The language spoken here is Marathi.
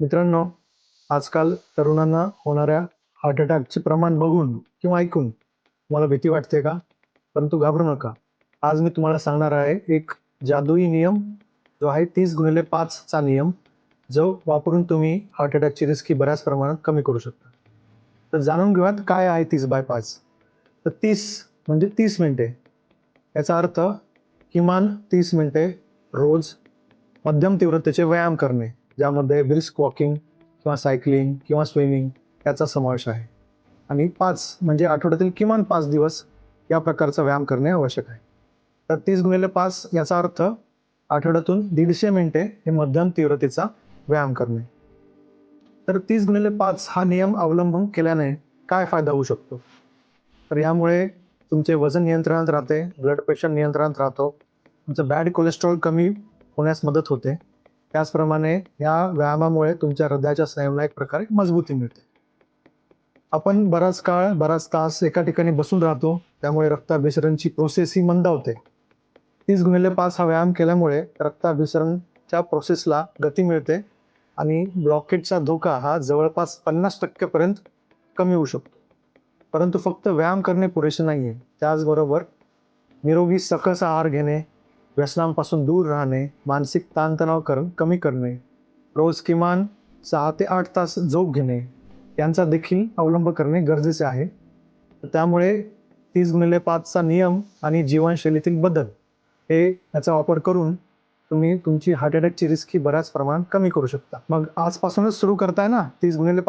मित्रांनो, आजकाल तरुणांना होणाऱ्या हार्ट अटॅकचे प्रमाण बघून किंवा ऐकून तुम्हाला भीती वाटते का? परंतु घाबरू नका. आज मी तुम्हाला सांगणार आहे एक जादुई नियम, जो आहे 30x5 चा नियम, जो वापरून तुम्ही हार्ट अटॅकची रिस्क ही बऱ्याच प्रमाणात कमी करू शकता. तर जाणून घेऊयात काय आहे 30x5. तर 30 म्हणजे 30 मिनिटे. याचा अर्थ किमान 30 मिनिटे रोज मध्यम तीव्रतेचे व्यायाम करणे, ज्यामध्ये ब्रिस्क वॉकिंग किंवा सायकलिंग किंवा स्विमिंग याचा समावेश आहे. आणि 5 म्हणजे आठवड्यातील किमान 5 दिवस या प्रकारचा व्यायाम करणे आवश्यक आहे. तर 30x5 याचा अर्थ आठवड्यातून 150 मिनिटे हे मध्यम तीव्रतेचा व्यायाम करणे. तर 30x5 हा नियम अवलंबून केल्याने काय फायदा होऊ शकतो? तर यामुळे तुमचे वजन नियंत्रणात राहते, ब्लड प्रेशर नियंत्रणात राहतो, तुमचं बॅड कोलेस्ट्रॉल कमी होण्यास मदत होते. त्याचप्रमाणे या व्यायामामुळे तुमच्या हृदयाच्या स्नायूंना एक प्रकारे मजबूती मिळते. आपण बराच काळ, बराच तास एका ठिकाणी बसून राहतो, त्यामुळे रक्ताभिसरणची प्रोसेस ही मंदावते. 30x5 हा व्यायाम केल्यामुळे रक्ताभिसरणच्या प्रोसेसला गती मिळते आणि ब्लॉकेजचा धोका हा जवळपास 50% पर्यंत कमी होऊ शकतो. परंतु फक्त व्यायाम करणे पुरेसे नाहीये. त्याचबरोबर निरोगी सकस आहार घेणे, व्यसनांपासून दूर राहणे, मानसिक ताणतणाव कमी करणे, रोज किमान 6 ते 8 तास झोप घेणे यांचा देखील अवलंब करणे गरजेचे आहे. त्यामुळे 30x5 चा नियम आणि जीवनशैलीतील बदल हे याचा वापर करून तुम्ही तुमची हार्ट अटॅकची रिस्क ही बऱ्याच प्रमाणात कमी करू शकता. मग आजपासूनच सुरू करताय ना 30x5?